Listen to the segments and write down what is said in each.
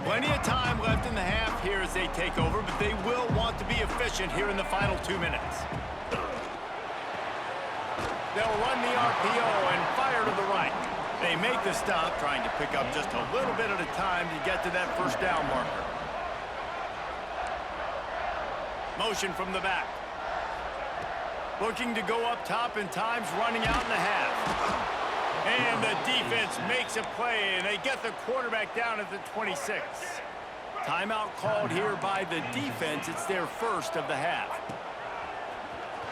Plenty of time left in the half here as they take over, but they will want to be efficient here in the final 2 minutes. They'll run the RPO and fire to the right. They make the stop, trying to pick up just a little bit at a time to get to that first down marker. Motion from the back. Looking to go up top, and time's running out in the half. And the defense makes a play, and they get the quarterback down at the 26. Timeout called here by the defense. It's their first of the half.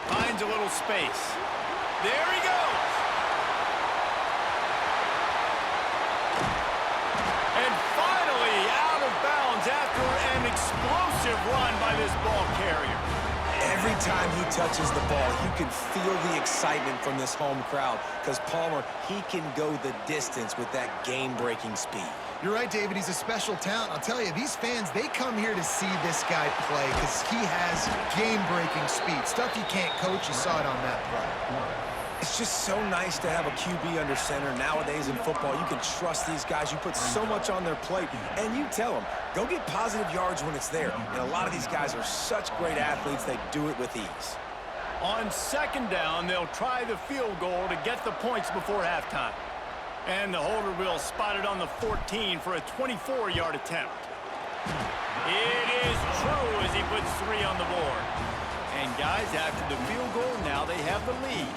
Finds a little space. There he goes. And finally out of bounds after an explosive run by this ball carrier. Every time he touches the ball, you can feel the excitement from this home crowd because Palmer, he can go the distance with that game-breaking speed. You're right, David. He's a special talent. I'll tell you, these fans, they come here to see this guy play because he has game-breaking speed. Stuff you can't coach. You saw it on that play. It's just so nice to have a QB under center. Nowadays in football, you can trust these guys. You put so much on their plate, and you tell them, go get positive yards when it's there. And a lot of these guys are such great athletes, they do it with ease. On second down, they'll try the field goal to get the points before halftime. And the holder will spot it on the 14 for a 24-yard attempt. It is true as he puts 3 on the board. And guys, after the field goal, now they have the lead.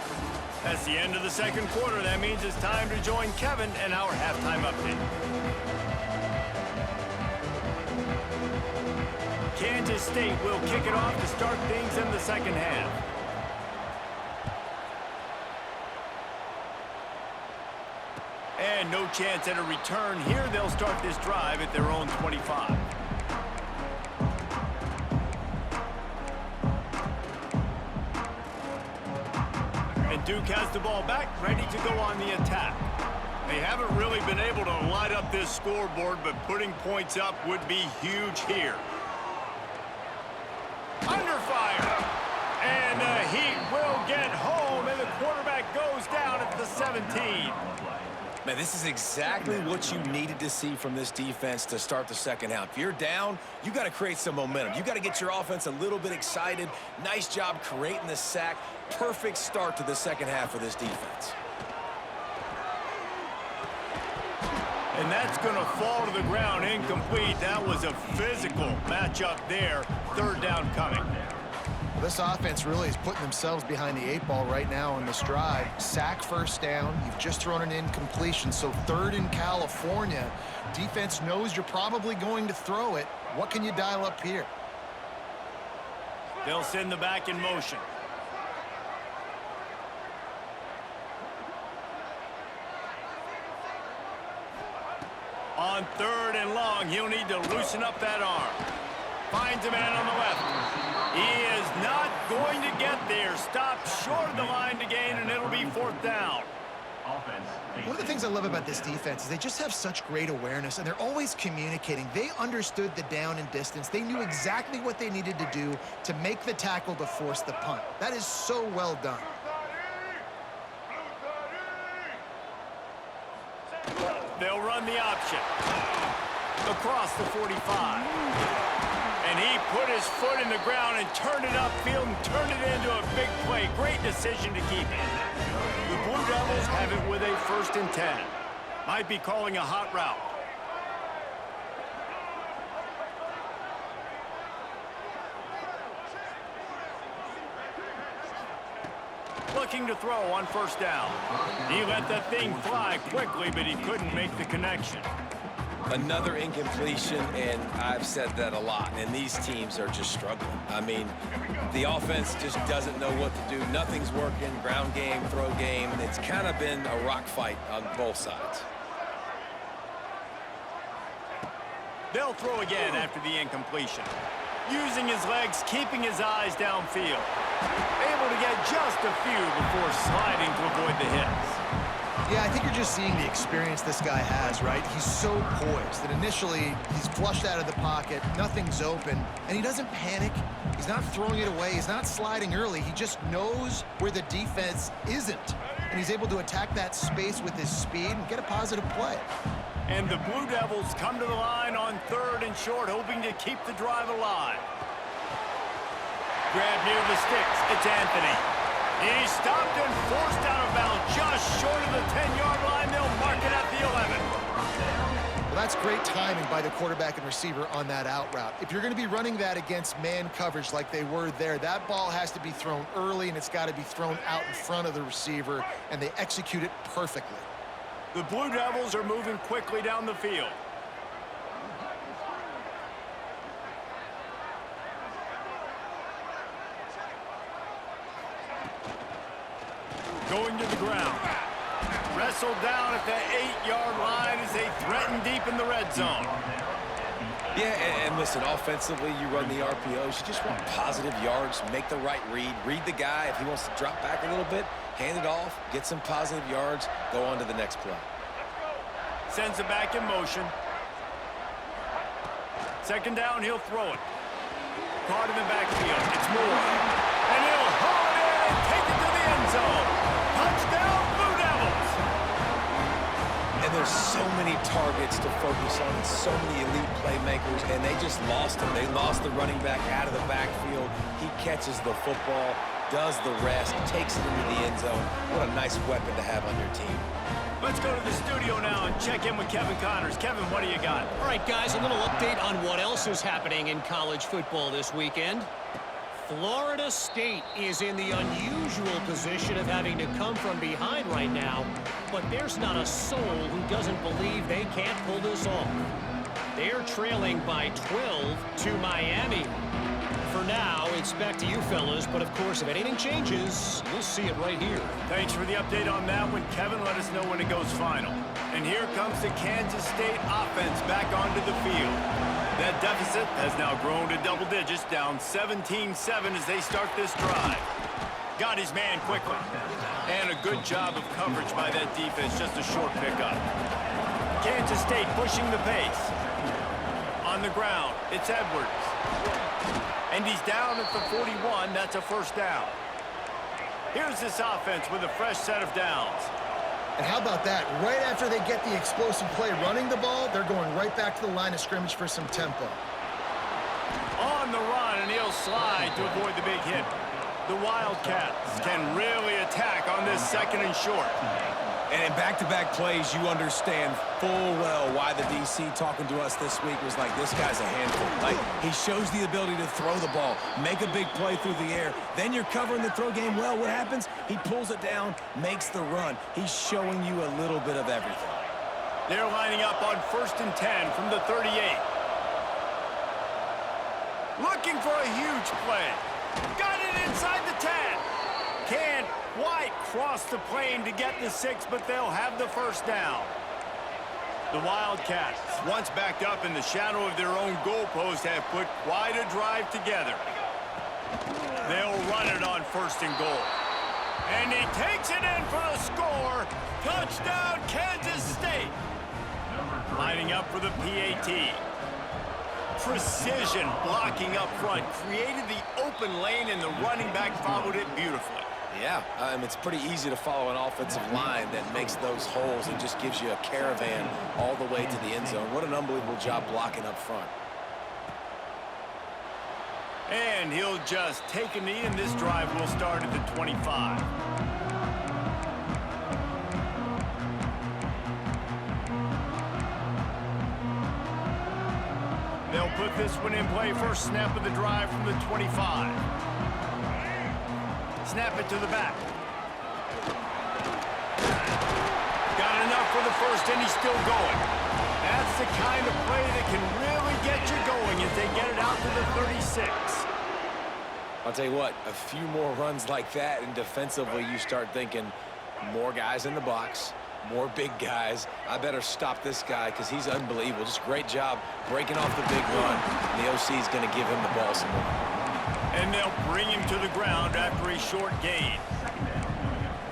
That's the end of the second quarter. That means it's time to join Kevin and our halftime update. Kansas State will kick it off to start things in the second half. And no chance at a return here. They'll start this drive at their own 25. Duke has the ball back, ready to go on the attack. They haven't really been able to light up this scoreboard, but putting points up would be huge here. Under fire. And the Heat will get home, and the quarterback goes down at the 17. Man, this is exactly what you needed to see from this defense to start the second half. If you're down, you got to create some momentum. You got to get your offense a little bit excited. Nice job creating the sack. Perfect start to the second half for this defense. And that's going to fall to the ground incomplete. That was a physical matchup there. Third down coming. This offense really is putting themselves behind the 8 ball right now on this drive. Sack first down. You've just thrown an incompletion, so third in California. Defense knows you're probably going to throw it. What can you dial up here? They'll send the back in motion. On third and long, he'll need to loosen up that arm. Finds a man on the left. He is not going to get there. Stopped short of the line to gain, and it'll be 4th down. One of the things I love about this defense is they just have such great awareness, and they're always communicating. They understood the down and distance. They knew exactly what they needed to do to make the tackle to force the punt. That is so well done. They'll run the option. Across the 45. And he put his foot in the ground and turned it upfield and turned it into a big play. Great decision to keep it. The Blue Devils have it with a 1st and 10. Might be calling a hot route. Looking to throw on 1st down. He let that thing fly quickly, but he couldn't make the connection. Another incompletion, and I've said that a lot, and these teams are just struggling. I mean, the offense just doesn't know what to do. Nothing's working, ground game, throw game. It's kind of been a rock fight on both sides. They'll throw again after the incompletion. Using his legs, keeping his eyes downfield. Able to get just a few before sliding to avoid the hits. Yeah, I think you're just seeing the experience this guy has, right? He's so poised that initially he's flushed out of the pocket, nothing's open, and he doesn't panic. He's not throwing it away. He's not sliding early. He just knows where the defense isn't, and he's able to attack that space with his speed and get a positive play. And the Blue Devils come to the line on 3rd short, hoping to keep the drive alive. Grab near the sticks. It's Anthony. He's stopped and forced out of bounds just short of the 10-yard line. They'll mark it at the 11. Well, that's great timing by the quarterback and receiver on that out route. If you're going to be running that against man coverage like they were there, that ball has to be thrown early, and it's got to be thrown out in front of the receiver, and they execute it perfectly. The Blue Devils are moving quickly down the field. Going to the ground. Wrestled down at the 8-yard line as they threaten deep in the red zone. Yeah, and listen, offensively, you run the RPOs. You just want positive yards, make the right read the guy. If he wants to drop back a little bit, hand it off, get some positive yards, go on to the next play. Sends it back in motion. Second down, he'll throw it. Caught in the backfield. It's Moore. And he'll haul it in and take it to the end zone. Touchdown, Blue Devils. And there's so many targets to focus on and so many elite playmakers, and they just lost him. They lost the running back out of the backfield. He catches the football, does the rest, takes it into the end zone. What a nice weapon to have on your team. Let's go to the studio now and check in with Kevin Connors. Kevin, what do you got? All right, guys, a little update on what else is happening in college football this weekend. Florida State is in the unusual position of having to come from behind right now, but there's not a soul who doesn't believe they can't pull this off. They're trailing by 12 to Miami. For now, it's back to you fellas, but of course, if anything changes, you'll see it right here. Thanks for the update on that one, Kevin. Let us know when it goes final. And here comes the Kansas State offense back onto the field. That deficit has now grown to double digits, down 17-7 as they start this drive. Got his man quickly. And a good job of coverage by that defense, just a short pickup. Kansas State pushing the pace. On the ground, it's Edwards. And he's down at the 41. That's a first down. Here's this offense with a fresh set of downs. And how about that? Right after they get the explosive play running the ball, they're going right back to the line of scrimmage for some tempo. On the run, and he'll slide to avoid the big hit. The Wildcats can really attack on this second and short. And in back-to-back plays, you understand full well why the DC talking to us this week was like, this guy's a handful. Like, he shows the ability to throw the ball, make a big play through the air. Then you're covering the throw game well. What happens? He pulls it down, makes the run. He's showing you a little bit of everything. They're lining up on 1st and 10 from the 38. Looking for a huge play. Got it inside the 10. Can't quite cross the plane to get the 6, but they'll have the first down. The Wildcats, once backed up in the shadow of their own goalpost, have put quite a drive together. They'll run it on 1st and goal. And he takes it in for the score. Touchdown, Kansas State. Lining up for the PAT. Precision blocking up front. Created the open lane, and the running back followed it beautifully. Yeah, it's pretty easy to follow an offensive line that makes those holes and just gives you a caravan all the way to the end zone. What an unbelievable job blocking up front. And he'll just take a knee, and this drive will start at the 25. They'll put this one in play. First snap of the drive from the 25. Snap it to the back. Got enough for the first, and he's still going. That's the kind of play that can really get you going as they get it out to the 36. I'll tell you what, a few more runs like that, and defensively you start thinking more guys in the box, more big guys. I better stop this guy because he's unbelievable. Just great job breaking off the big run. And the OC is going to give him the ball some more. And they'll bring him to the ground after a short gain.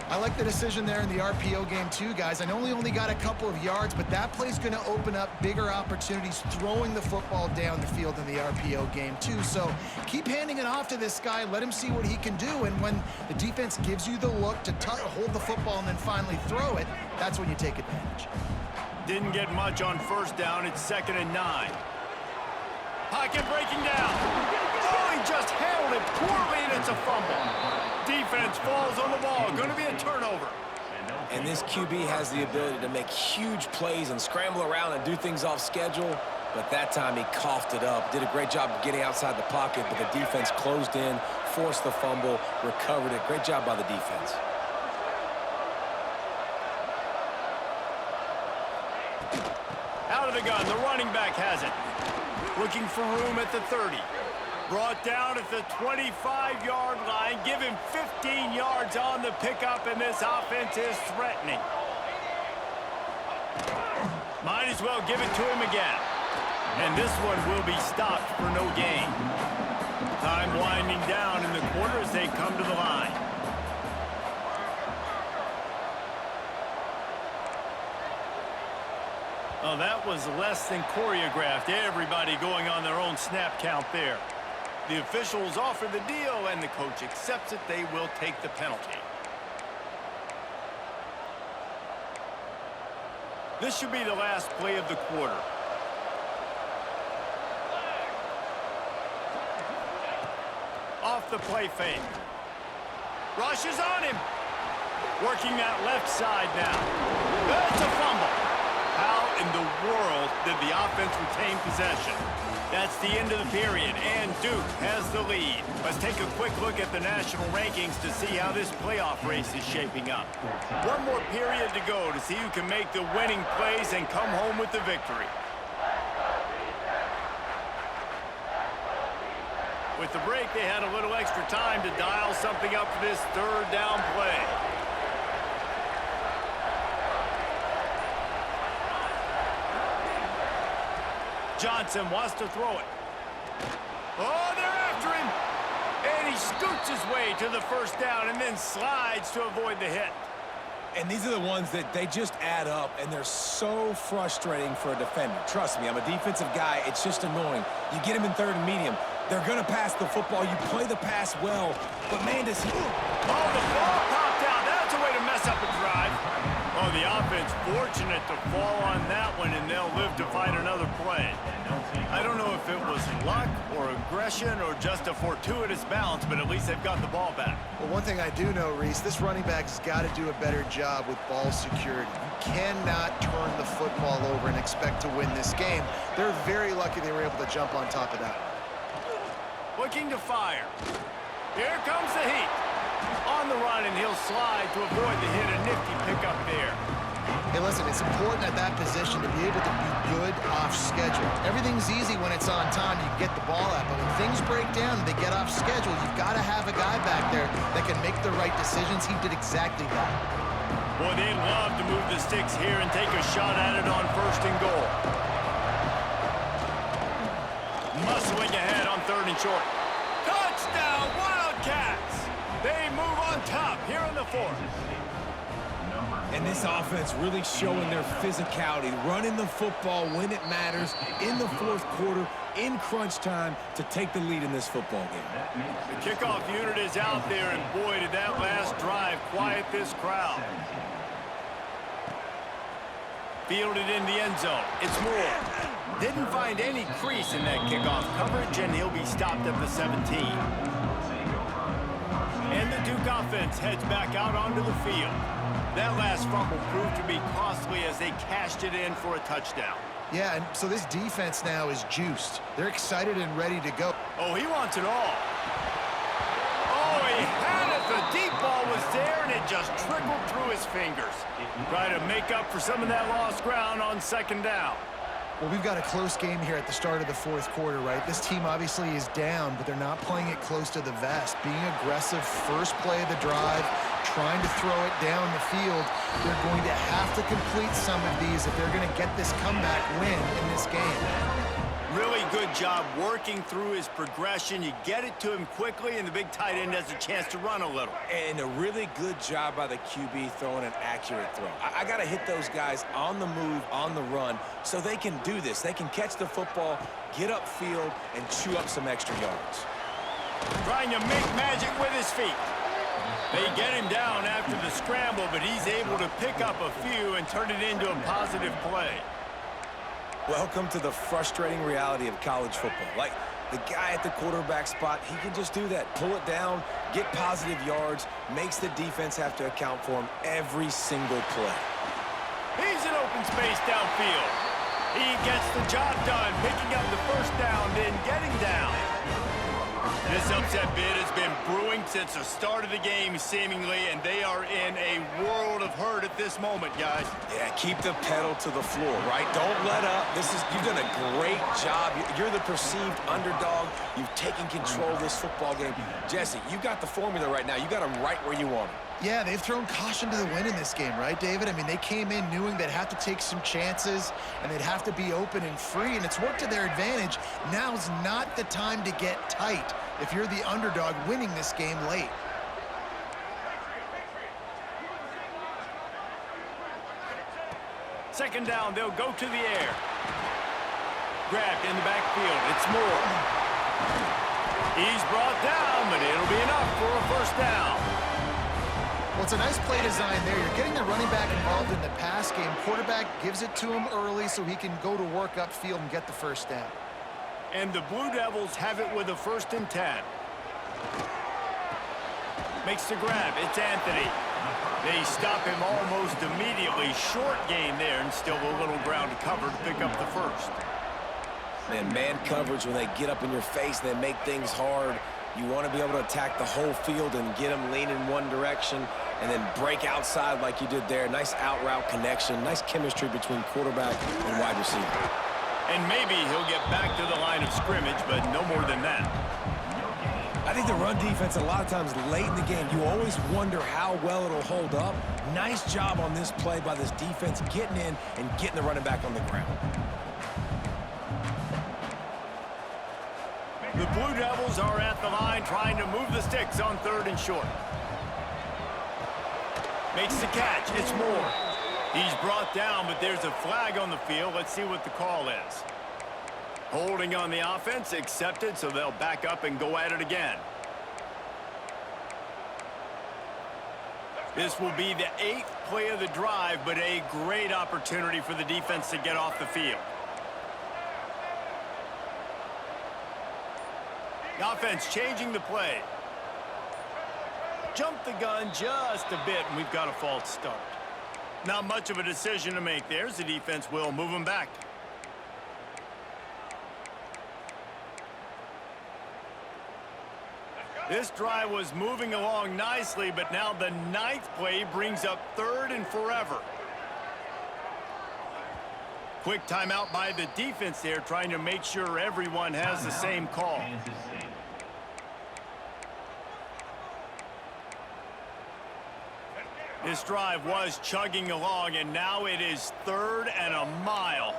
I like the decision there in the RPO game too, guys. I know he only got a couple of yards, but that play's going to open up bigger opportunities throwing the football down the field in the RPO game too. So keep handing it off to this guy. Let him see what he can do. And when the defense gives you the look to hold the football and then finally throw it, that's when you take advantage. Didn't get much on first down. It's 2nd and 9. Pocket breaking down. Oh, he just handled it poorly, and it's a fumble. Defense falls on the ball. Going to be a turnover. And this QB has the ability to make huge plays and scramble around and do things off schedule. But that time he coughed it up. Did a great job of getting outside the pocket, but the defense closed in, forced the fumble, recovered it. Great job by the defense. Out of the gun, the running back has it. Looking for room at the 30. Brought down at the 25-yard line. Give him 15 yards on the pickup, and this offense is threatening. Might as well give it to him again. And this one will be stopped for no gain. Time winding down in the quarter as they come to the line. Oh, that was less than choreographed. Everybody going on their own snap count there. The officials offer the deal, and the coach accepts it. They will take the penalty. This should be the last play of the quarter. Off the play fake. Rush is on him. Working that left side now. That's a fumble. How in the world did the offense retain possession? That's the end of the period, and Duke has the lead. Let's take a quick look at the national rankings to see how this playoff race is shaping up. One more period to go to see who can make the winning plays and come home with the victory. With the break, they had a little extra time to dial something up for this third down play. Johnson wants to throw it. Oh, they're after him. And he scoots his way to the first down and then slides to avoid the hit. And these are the ones that they just add up, and they're so frustrating for a defender. Trust me, I'm a defensive guy. It's just annoying. You get him in third and medium. They're going to pass the football. You play the pass well. But, man, does he... Oh, the ball popped out. That's a way to mess up a drive. Oh, the offense fortunate to fall on that one, and they'll live to fight another play. I don't know if it was luck or aggression or just a fortuitous bounce, but at least they've got the ball back. Well, one thing I do know, Reese, this running back's got to do a better job with ball security. You cannot turn the football over and expect to win this game. They're very lucky they were able to jump on top of that. Looking to fire. Here comes the heat. On the run, and he'll slide to avoid the hit. A nifty pickup there. Hey, listen, it's important at that position to be able to be good off schedule. Everything's easy when it's on time. You can get the ball out. But when things break down and they get off schedule, you've got to have a guy back there that can make the right decisions. He did exactly that. Boy, they'd love to move the sticks here and take a shot at it on first and goal. Muscling ahead on third and short. Touchdown, Wildcats! They move on top here in the fourth. And this offense really showing their physicality, running the football when it matters in the fourth quarter, in crunch time, to take the lead in this football game. The kickoff unit is out there, and boy, did that last drive quiet this crowd. Fielded in the end zone. It's Moore. Didn't find any crease in that kickoff coverage, and he'll be stopped at the 17. And the Duke offense heads back out onto the field. That last fumble proved to be costly as they cashed it in for a touchdown. Yeah, and so this defense now is juiced. They're excited and ready to go. Oh, he wants it all. Oh, he had it. The deep ball was there, and it just trickled through his fingers. Try to make up for some of that lost ground on second down. Well, we've got a close game here at the start of the fourth quarter, right? This team obviously is down, but they're not playing it close to the vest. Being aggressive, first play of the drive, trying to throw it down the field. They're going to have to complete some of these if they're going to get this comeback win in this game. Really good job working through his progression. You get it to him quickly, and the big tight end has a chance to run a little. And a really good job by the QB throwing an accurate throw. I got to hit those guys on the move, on the run, so they can do this. They can catch the football, get upfield, and chew up some extra yards. Trying to make magic with his feet. They get him down after the scramble, but he's able to pick up a few and turn it into a positive play. Welcome to the frustrating reality of college football. Like, the guy at the quarterback spot, he can just do that. Pull it down, get positive yards, makes the defense have to account for him every single play. He's in open space downfield. He gets the job done, picking up the first down, then getting down. This upset bid has been brewing since the start of the game, seemingly, and they are in a world of hurt at this moment, guys. Yeah, keep the pedal to the floor, right? Don't let up. You've done a great job. You're the perceived underdog. You've taken control of this football game. Jesse, you got the formula right now. You got them right where you want them. Yeah, they've thrown caution to the wind in this game, right, David? I mean, they came in knowing they'd have to take some chances and they'd have to be open and free, and it's worked to their advantage. Now's not the time to get tight if you're the underdog winning this game late. Second down, they'll go to the air. Grabbed in the backfield. It's Moore. He's brought down, but it'll be enough for a first down. Well, it's a nice play design there. You're getting the running back involved in the pass game. Quarterback gives it to him early so he can go to work upfield and get the first down. And the Blue Devils have it with a 1st and 10. Makes the grab. It's Anthony. They stop him almost immediately. Short gain there, and still a little ground to cover to pick up the first. Man coverage, when they get up in your face, they make things hard. You want to be able to attack the whole field and get them lean in one direction and then break outside like you did there. Nice out-route connection, nice chemistry between quarterback and wide receiver. And maybe he'll get back to the line of scrimmage, but no more than that. I think the run defense, a lot of times late in the game, you always wonder how well it'll hold up. Nice job on this play by this defense, getting in and getting the running back on the ground. The Blue Devils are at the line trying to move the sticks on 3rd and short. Makes the catch. It's Moore. He's brought down, but there's a flag on the field. Let's see what the call is. Holding on the offense, accepted, so they'll back up and go at it again. This will be the 8th play of the drive, but a great opportunity for the defense to get off the field. The offense changing the play. Jump the gun just a bit, and we've got a false start. Not much of a decision to make there, as the defense will move him back. This drive was moving along nicely, but now the 9th play brings up 3rd and forever. Quick timeout by the defense there, trying to make sure everyone has the same call. This drive was chugging along, and now it is 3rd and a mile.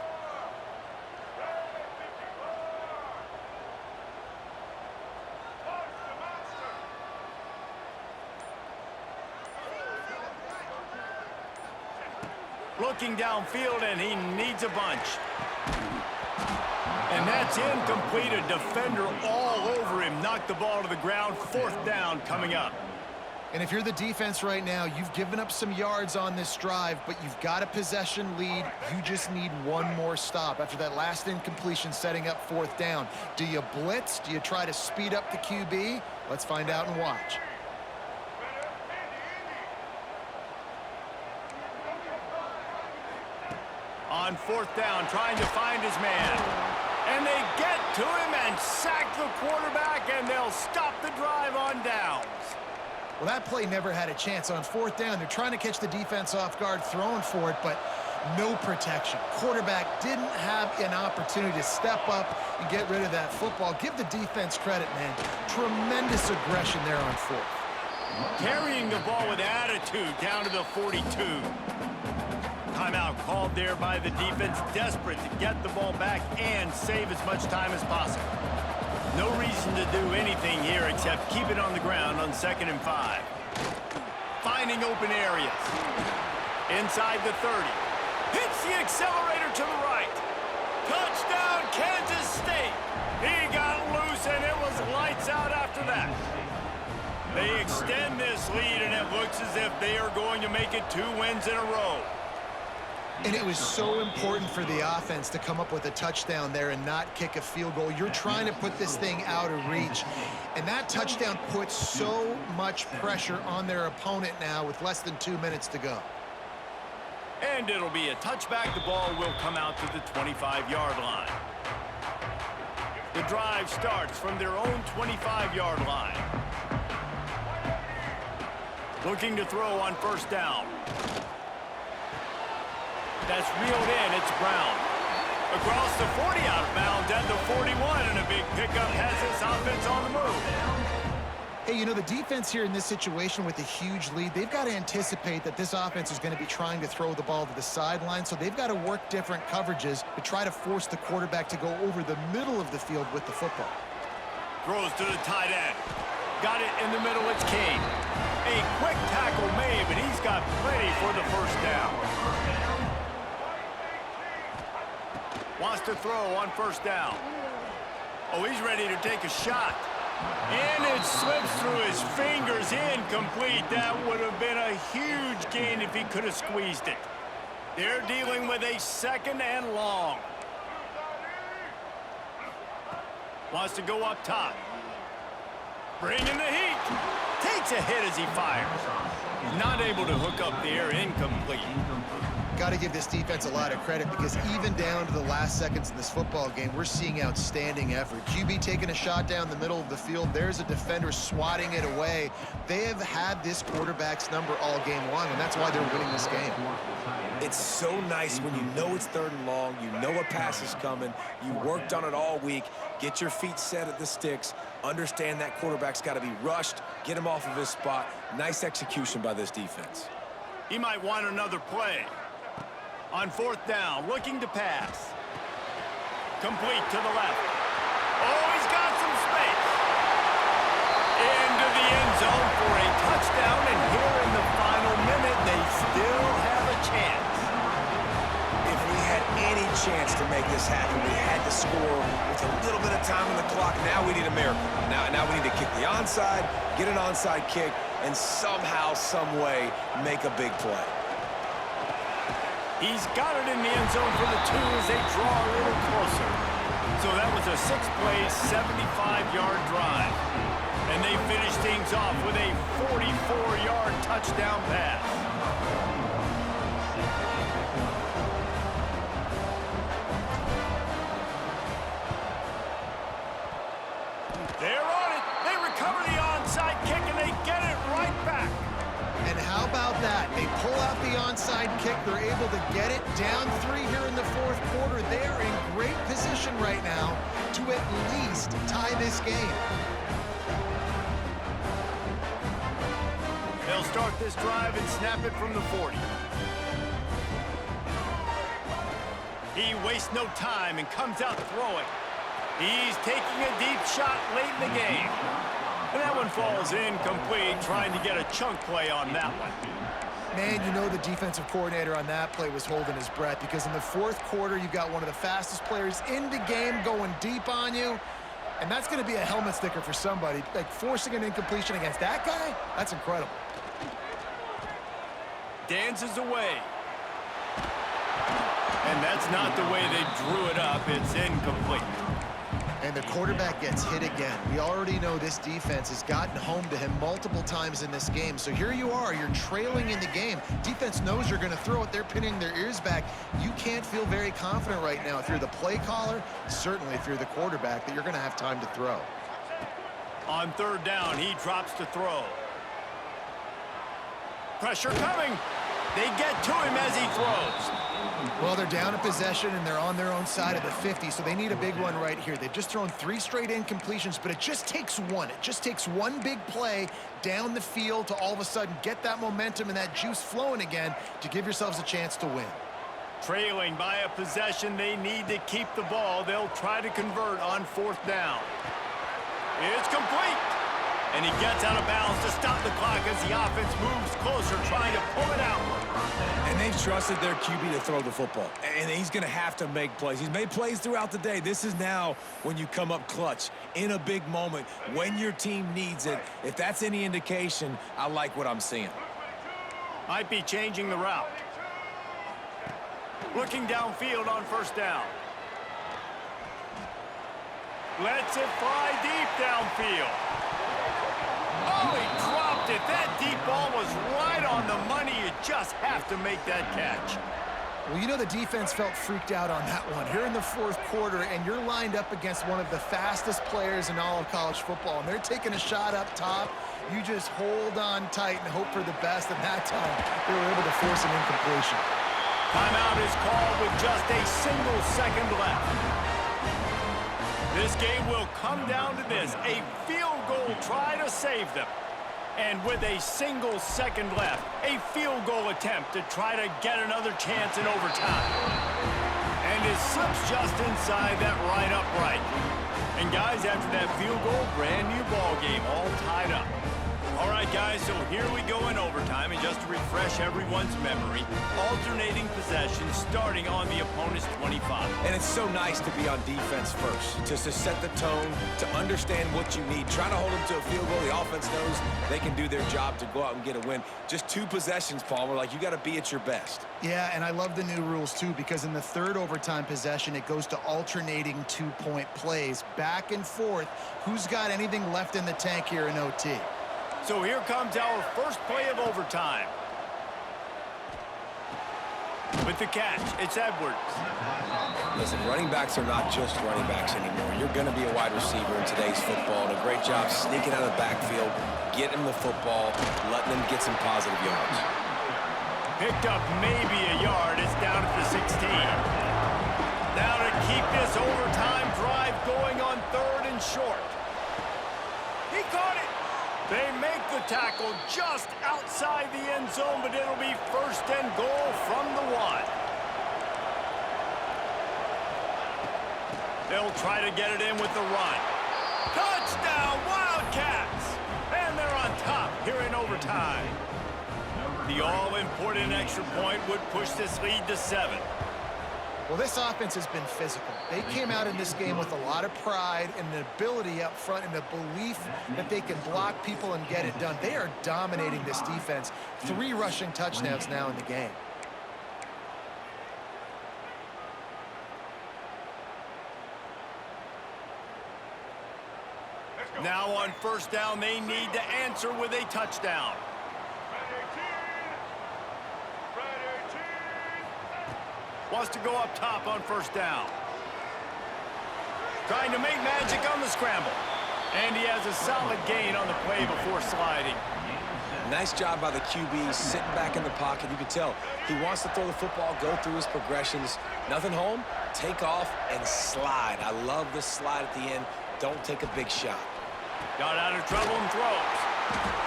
Looking downfield, and he needs a bunch. And that's incomplete. A defender all over him. Knocked the ball to the ground. 4th down coming up. And if you're the defense right now, you've given up some yards on this drive, but you've got a possession lead. You just need one more stop after that last incompletion setting up 4th down. Do you blitz? Do you try to speed up the QB? Let's find out and watch. On 4th down, trying to find his man. And they get to him and sack the quarterback, and they'll stop the drive on downs. Well, that play never had a chance. On 4th down, they're trying to catch the defense off guard, throwing for it, but no protection. Quarterback didn't have an opportunity to step up and get rid of that football. Give the defense credit, man. Tremendous aggression there on 4th. Carrying the ball with attitude down to the 42. Timeout called there by the defense, desperate to get the ball back and save as much time as possible. No reason to do anything here except keep it on the ground on 2nd and 5. Finding open areas. Inside the 30. Hits the accelerator to the right. Touchdown, Kansas State. He got loose, and it was lights out after that. They extend this lead, and it looks as if they are going to make it 2 wins in a row. And it was so important for the offense to come up with a touchdown there and not kick a field goal. You're trying to put this thing out of reach. And that touchdown puts so much pressure on their opponent now with less than 2 minutes to go. And it'll be a touchback. The ball will come out to the 25-yard line. The drive starts from their own 25-yard line. Looking to throw on first down. That's reeled in. It's Brown. Across the 40 out of bounds at the 41, and a big pickup has this offense on the move. Hey, you know, the defense here in this situation with a huge lead, they've got to anticipate that this offense is going to be trying to throw the ball to the sideline, so they've got to work different coverages to try to force the quarterback to go over the middle of the field with the football. Throws to the tight end. Got it in the middle. It's Kane. A quick tackle made, but he's got plenty for the first down. Wants to throw on first down. Oh, he's ready to take a shot. And it slips through his fingers, incomplete. That would have been a huge gain if he could have squeezed it. They're dealing with a second and long. Wants to go up top. Bringing the heat. Takes a hit as he fires. Not able to hook up the air, incomplete. Got to give this defense a lot of credit because even down to the last seconds in this football game, we're seeing outstanding effort. QB taking a shot down the middle of the field. There's a defender swatting it away. They have had this quarterback's number all game long, and that's why they're winning this game. It's so nice when you know it's third and long, you know a pass is coming, you worked on it all week, get your feet set at the sticks, understand that quarterback's got to be rushed, get him off of his spot. Nice execution by this defense. He might want another play. On fourth down, looking to pass. Complete to the left. Oh, he's got some space. Into the end zone for a touchdown, and here in the final minute, they still have a chance. If we had any chance to make this happen, we had to score with a little bit of time on the clock. Now we need a miracle. Now we need to kick the onside, get an onside kick, and somehow, some way, make a big play. He's got it in the end zone for the two as they draw a little closer. So that was a 6-play, 75-yard drive. And they finish things off with a 44-yard touchdown pass. They're on it. They recover the onside kick, and they get it right back. And how about that? They pull out the onside kick. They're able to get it down 3 here in the fourth quarter. They are in great position right now to at least tie this game. They'll start this drive and snap it from the 40. He wastes no time and comes out throwing. He's taking a deep shot late in the game. And that one falls incomplete, trying to get a chunk play on that one. Man, you know the defensive coordinator on that play was holding his breath because in the fourth quarter, you've got one of the fastest players in the game going deep on you. And that's going to be a helmet sticker for somebody. Like, forcing an incompletion against that guy, that's incredible. Dances away. And that's not the way they drew it up. It's incomplete. And the quarterback gets hit again. We already know this defense has gotten home to him multiple times in this game. So here you are, you're trailing in the game. Defense knows you're going to throw it. They're pinning their ears back. You can't feel very confident right now if you're the play caller, certainly if you're the quarterback, that you're going to have time to throw. On third down, he drops to throw. Pressure coming. They get to him as he throws. Well, they're down a possession, and they're on their own side of the 50, so they need a big one right here. They've just thrown 3 straight incompletions, but it just takes one. It just takes one big play down the field to all of a sudden get that momentum and that juice flowing again to give yourselves a chance to win. Trailing by a possession, they need to keep the ball. They'll try to convert on fourth down. It's complete. And he gets out of bounds to stop the clock as the offense moves closer, trying to pull it out. And they've trusted their QB to throw the football. And he's going to have to make plays. He's made plays throughout the day. This is now when you come up clutch in a big moment when your team needs it. If that's any indication, I like what I'm seeing. Might be changing the route. Looking downfield on first down. Lets it fly deep downfield. Oh, he dropped it. That deep ball was right on the money. You just have to make that catch. Well, you know the defense felt freaked out on that one. Here in the fourth quarter, and you're lined up against one of the fastest players in all of college football, and they're taking a shot up top. You just hold on tight and hope for the best, and that time they were able to force an incompletion. Timeout is called with just a single second left. This game will come down to this, a field goal try to save them. And with a single second left, a field goal attempt to try to get another chance in overtime. And it slips just inside that right upright. And guys, after that field goal, brand new ball game, all tied up. All right, guys, so here we go in overtime, and just to refresh everyone's memory, alternating possession starting on the opponent's 25. And it's so nice to be on defense first, just to set the tone, to understand what you need. Trying to hold them to a field goal. The offense knows they can do their job to go out and get a win. Just 2 possessions, Palmer, like you got to be at your best. Yeah, and I love the new rules, too, because in the third overtime possession, it goes to alternating 2-point plays, back and forth. Who's got anything left in the tank here in OT? So here comes our first play of overtime. With the catch, it's Edwards. Listen, running backs are not just running backs anymore. You're going to be a wide receiver in today's football, and a great job sneaking out of the backfield, getting the football, letting them get some positive yards. Picked up maybe a yard. It's down at the 16. Now to keep this overtime drive going on 3rd and short. He caught it. They make the tackle just outside the end zone, but it'll be 1st and goal from the 1. They'll try to get it in with the run. Touchdown, Wildcats! And they're on top here in overtime. The all-important extra point would push this lead to 7. Well, this offense has been physical. They came out in this game with a lot of pride and the ability up front and the belief that they can block people and get it done. They are dominating this defense. 3 rushing touchdowns now in the game. Now on first down, they need to answer with a touchdown. Wants to go up top on first down. Trying to make magic on the scramble. And he has a solid gain on the play before sliding. Nice job by the QB, sitting back in the pocket. You can tell he wants to throw the football, go through his progressions. Nothing home, take off, and slide. I love the slide at the end. Don't take a big shot. Got out of trouble and throws.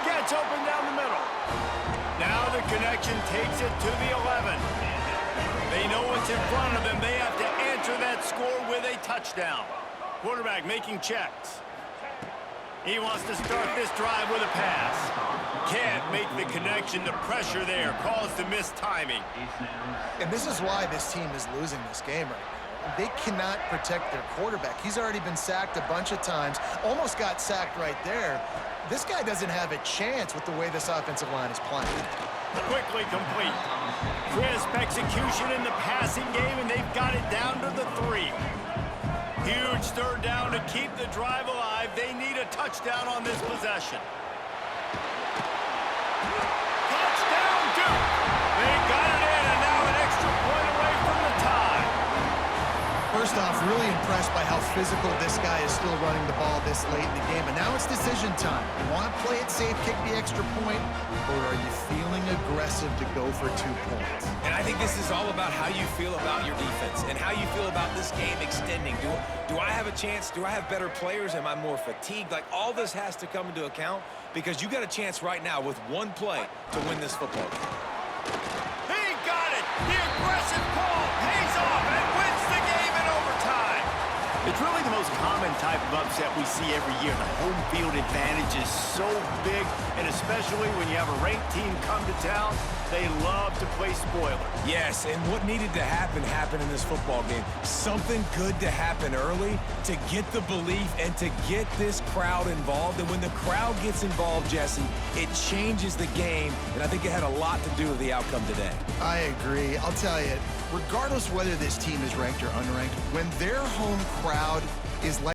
Gets open down the middle. Now the connection takes it to the 11. They know what's in front of them. They have to answer that score with a touchdown. Quarterback making checks. He wants to start this drive with a pass. Can't make the connection. The pressure there caused the missed timing. And this is why this team is losing this game right now. They cannot protect their quarterback. He's already been sacked a bunch of times. Almost got sacked right there. This guy doesn't have a chance with the way this offensive line is playing. Quickly complete. Crisp execution in the passing game, and they've got it down to the 3. Huge 3rd down to keep the drive alive. They need a touchdown on this possession. Touchdown, Duke! They got it in, and now an extra point away from the tie. First off, really impressed by how physical this guy is still running the ball this late in the game. And now it's decision time. You want to play it safe, kick the extra point, or are you feeling aggressive to go for 2 points? And I think this is all about how you feel about your defense and how you feel about this game extending. Do I have a chance? Do I have better players? Am I more fatigued? Like, all this has to come into account because you got a chance right now with 1 play to win this football game. He got it! The aggressive call pays off and wins the game in overtime. It's really the most common type of upset we see every year. The home field advantage is so big, and especially when you have a ranked team come to town, they love to play spoiler. Yes, and what needed to happen happened in this football game. Something good to happen early to get the belief and to get this crowd involved. And when the crowd gets involved, Jesse, it changes the game, and I think it had a lot to do with the outcome today. I agree. I'll tell you, regardless whether this team is ranked or unranked, when their home crowd is like